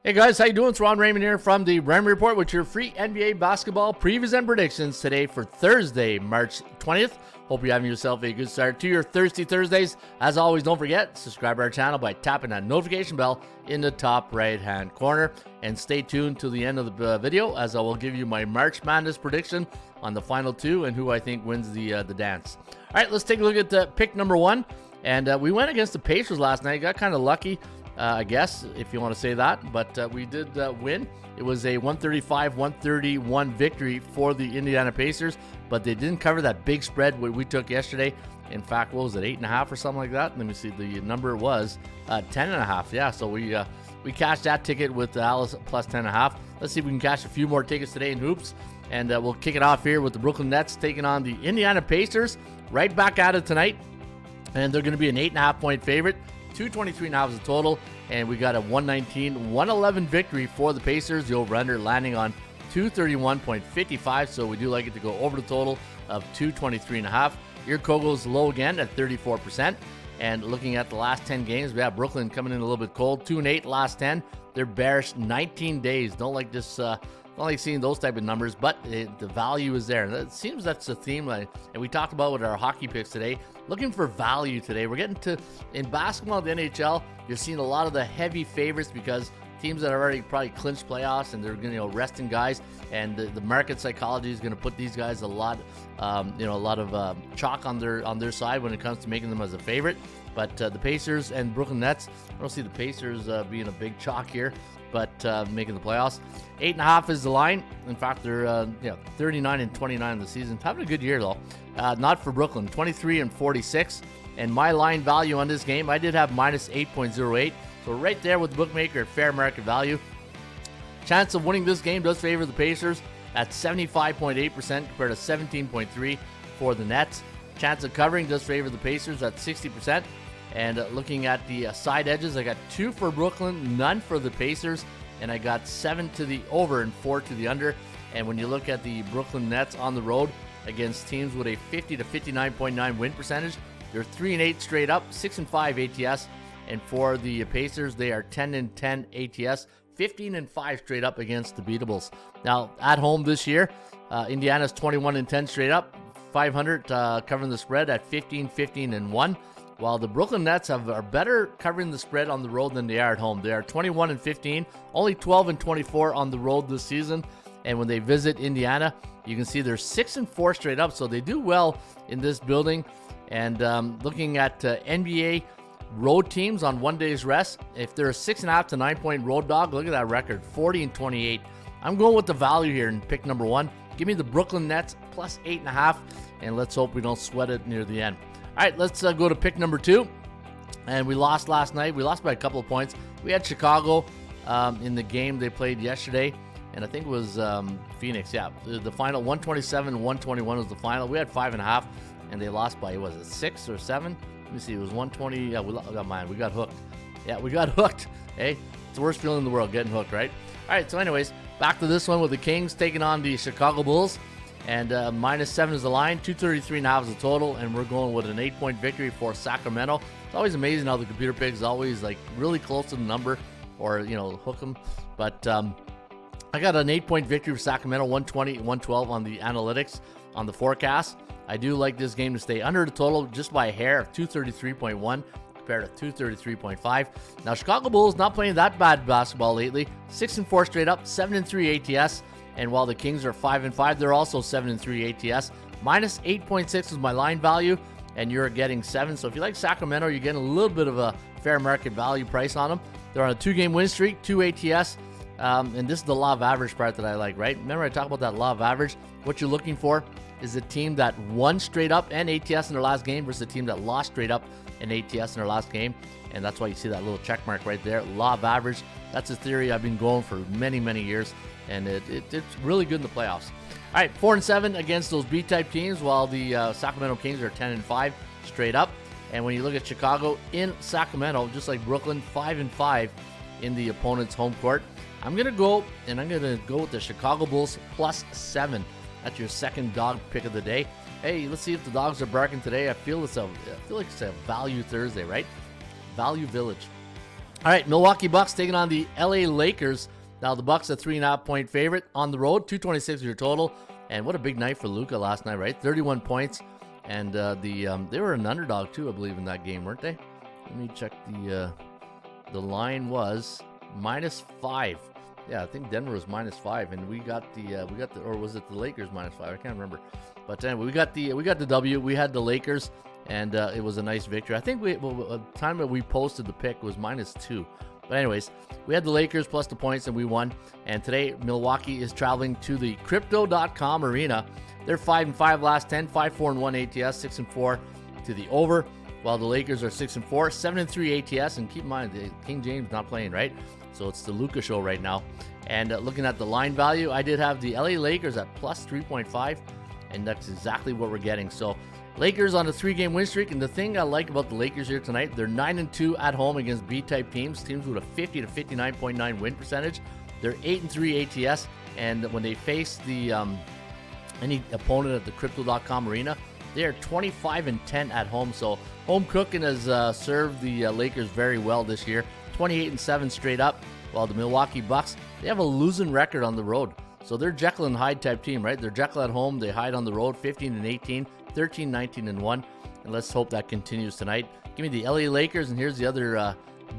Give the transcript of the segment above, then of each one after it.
Hey guys, how you doing? It's Raymond here from the Raymond Report with your free NBA basketball previews and predictions today for Thursday, March 20th. Hope you're having yourself a good start to your Thirsty Thursdays. As always, don't forget, subscribe to our channel by tapping that notification bell in the top right-hand corner. And stay tuned to the end of the video as I will give you my March Madness prediction on the final two and who I think wins the dance. All right, let's take a look at pick number one. And we went against the Pacers last night. Got kind of lucky. I guess, if you want to say that, but we did win. It was a 135-131 victory for the Indiana Pacers, but they didn't cover that big spread we took yesterday. In fact, what was it, 8.5 or something like that? Let me see, the number was 10.5. Yeah, so we cashed that ticket with Alice plus 10.5. Let's see if we can cash a few more tickets today in hoops, and we'll kick it off here with the Brooklyn Nets taking on the Indiana Pacers. Right back at it tonight, and they're going to be an 8.5 point favorite. 223.5 is the total, and we got a 119-111 victory for the Pacers. The over-under landing on 231.55, so we do like it to go over the total of 223.5. Your Kogo's low again at 34%. And looking at the last 10 games, we have Brooklyn coming in a little bit cold. 2-8 last 10. They're bearish 19 days. Don't like this. Don't like seeing those type of numbers, but the value is there. And it seems that's the theme, and we talked about with our hockey picks today. Looking for value today. We're getting to, in basketball, the NHL, you're seeing a lot of the heavy favorites because teams that are already probably clinched playoffs and they're going to resting guys, and the market psychology is going to put these guys a lot of chalk on their side when it comes to making them as a favorite. But the Pacers and Brooklyn Nets, I don't see the Pacers being a big chalk here, but making the playoffs. 8.5 is the line. In fact, they're 39-29 in the season. Having a good year though. Not for Brooklyn. 23-46. And my line value on this game, I did have minus 8.08. So right there with the bookmaker at fair market value. Chance of winning this game does favor the Pacers at 75.8% compared to 17.3 for the Nets. Chance of covering does favor the Pacers at 60%. And looking at the side edges, I got 2 for Brooklyn, none for the Pacers, and I got 7 to the over and 4 to the under. And when you look at the Brooklyn Nets on the road against teams with a 50 to 59.9 win percentage, they're 3-8 straight up, 6-5 ATS. And for the Pacers, they are 10-10 ATS, 15-5 straight up against the beatables. Now, at home this year, Indiana's 21-10 straight up, 500 covering the spread at 15-15-1. While the Brooklyn Nets are better covering the spread on the road than they are at home. They are 21-15, only 12-24 on the road this season. And when they visit Indiana, you can see they're 6-4 straight up. So they do well in this building. And looking at NBA road teams on one day's rest, if they're a 6.5 to 9 point road dog, look at that record, 40-28. I'm going with the value here in pick number one. Give me the Brooklyn Nets plus 8.5, and let's hope we don't sweat it near the end. All right, let's go to pick number two. And we lost last night. We lost by a couple of points. We had Chicago in the game they played yesterday, and I think it was Phoenix. Yeah, the final 127-121 was the final. We had 5.5, and they lost by, was it 6 or 7? Let me see. It was 120. Yeah, we got hooked. Yeah, we got hooked. Hey, it's the worst feeling in the world, getting hooked, right? All right, so anyways, back to this one with the Kings taking on the Chicago Bulls. And minus 7 is the line, 233.5 is the total, and we're going with an 8-point victory for Sacramento. It's always amazing how the computer picks always like really close to the number, or hook them. But I got an 8-point victory for Sacramento, 120-112 on the analytics on the forecast. I do like this game to stay under the total just by a hair of 233.1 compared to 233.5. Now Chicago Bulls not playing that bad basketball lately, 6-4 straight up, 7-3 ATS. And while the Kings are 5-5, they're also 7-3 ATS. Minus 8.6 is my line value, and you're getting 7. So if you like Sacramento, you're getting a little bit of a fair market value price on them. They're on a 2-game win streak, 2 ATS. And this is the law of average part that I like, right? Remember I talked about that law of average? What you're looking for is a team that won straight up and ATS in their last game versus a team that lost straight up and ATS in their last game. And that's why you see that little check mark right there. Law of average. That's a theory I've been going for many, many years. And it's really good in the playoffs. All right, 4-7 against those B-type teams, while the Sacramento Kings are 10-5 straight up. And when you look at Chicago in Sacramento, just like Brooklyn, 5-5 in the opponent's home court. I'm going to go with the Chicago Bulls plus 7. That's your second dog pick of the day. Hey, let's see if the dogs are barking today. I feel like it's a value Thursday, right? Value Village. All right, Milwaukee Bucks taking on the LA Lakers. Now the Bucks a 3.5-point favorite on the road. 226 is your total. And what a big night for Luka last night, right? 31 points. And they were an underdog too, I believe, in that game, weren't they? Let me check the line was -5. Yeah, I think Denver was -5, and we got the or was it the Lakers -5? I can't remember. But anyway, we got the W. We had the Lakers, and it was a nice victory. I think the time that we posted the pick was -2. But anyways, we had the Lakers plus the points, and we won. And today, Milwaukee is traveling to the Crypto.com arena. They're 5-5 last 10, 5-4-1 ATS, 6-4 to the over. While the Lakers are 6-4, 7-3 ATS. And keep in mind, King James not playing, right? So it's the Luka show right now. And looking at the line value, I did have the LA Lakers at plus 3.5, and that's exactly what we're getting. So Lakers on a 3-game win streak, and the thing I like about the Lakers here tonight, they're 9-2 at home against B-type teams with a 50 to 59.9 win percentage. They're 8-3 ATS, and when they face the any opponent at the Crypto.com arena, they are 25-10 at home. So home cooking has served the Lakers very well this year. 28-7 straight up, while the Milwaukee Bucks, they have a losing record on the road. So they're Jekyll and Hyde type team, right? They're Jekyll at home, they hide on the road, 15-18, 13-19-1, and let's hope that continues tonight. Give me the LA Lakers, and here's the other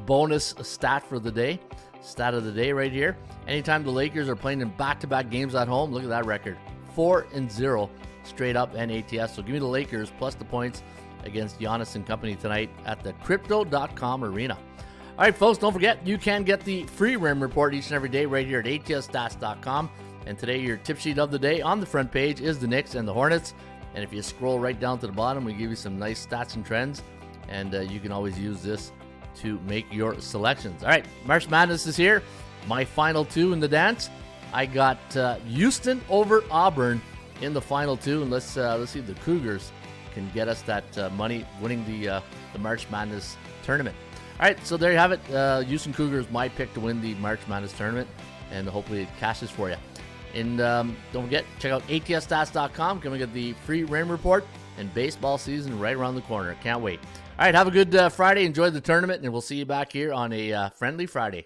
bonus stat for the day. Stat of the day right here. Anytime the Lakers are playing in back-to-back games at home, look at that record. 4-0 straight up and ATS. So give me the Lakers plus the points against Giannis and company tonight at the Crypto.com arena. All right, folks, don't forget, you can get the free Raymond Report each and every day right here at ATSstats.com. And today, your tip sheet of the day on the front page is the Knicks and the Hornets. And if you scroll right down to the bottom, we give you some nice stats and trends. And you can always use this to make your selections. All right, March Madness is here. My final two in the dance. I got Houston over Auburn in the final two. And let's see if the Cougars can get us that money winning the March Madness tournament. All right, so there you have it. Houston Cougars, my pick to win the March Madness tournament, and hopefully it cashes for you. And don't forget, check out ATSstats.com. Come and get the free Rain Report, and baseball season right around the corner. Can't wait. All right, have a good Friday. Enjoy the tournament, and we'll see you back here on a Friendly Friday.